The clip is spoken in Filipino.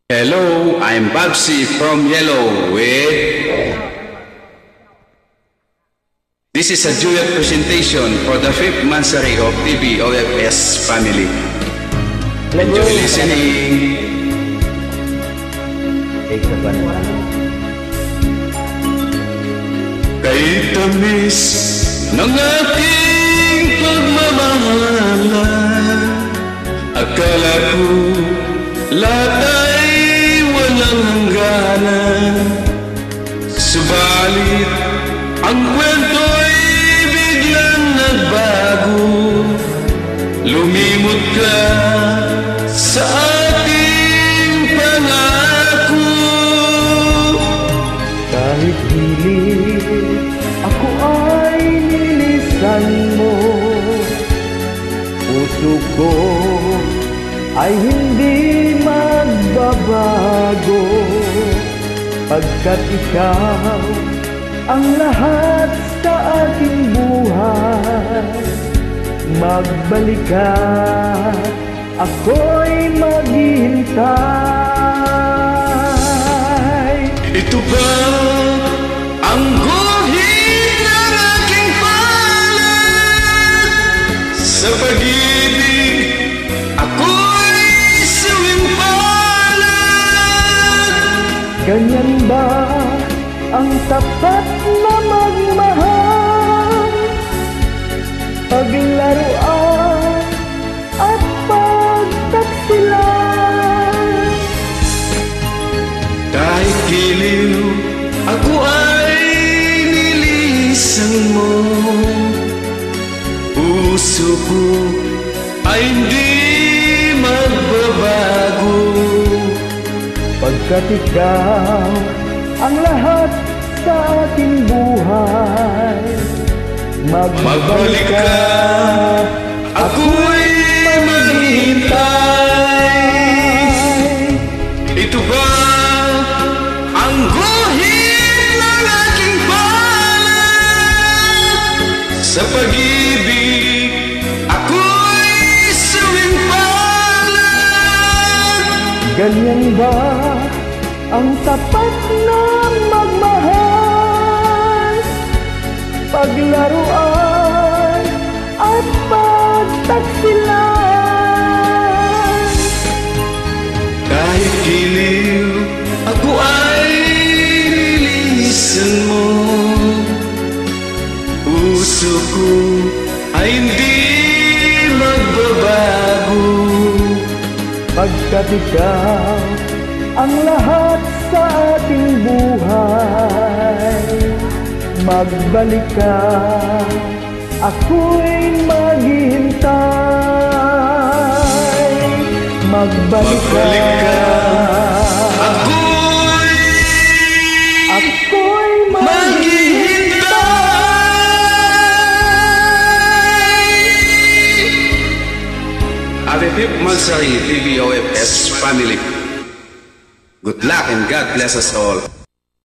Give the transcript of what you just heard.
Hello, I'm Babsy from Yellow with... This is a duet presentation for the 5th Mansari of TVOFS family. Enjoy listening. Kay tamis ng aking pagmamahalan, akala ko lahat ay walang hangganan. Subalit ang kwento'y biglang nagbago. Lumimot ka sa ating pangako. Kahit hilig ako ay nilisan mo, puso ko ay hindi magbabago, pagkat ikaw ang lahat sa aking buhay. Magbalik ka, ako'y maghihintay. Ito ba ang guhit ng aking palad? Sa pag-ibig ako'y sumimpalad. Ganyan ba ang tapat na magmahal, paglaruan at pagtaksilan? Kahit giliw ako ay nilisan mo, puso ko ay hindi magbabago, pagkat ikaw ang lahat sa ating buhay. Magbalik ka, ako'y maghihintay. Ito ba ang guhit ng aking palad? Sa pag-ibig ako'y sumimpalad. Ganyan ba ang tapat na magmahal, paglaruan at pagtaksilan? Kahit giliw ako ay nilisan mo, puso ko ay hindi magbabago, pagkat ikaw ang lahat sa ating buhay. Magbalik ka, ako'y maghihintay. Magbalik ka, ako'y maghihintay. Happy 5th Mansari TVOFS family. Good luck and God bless us all.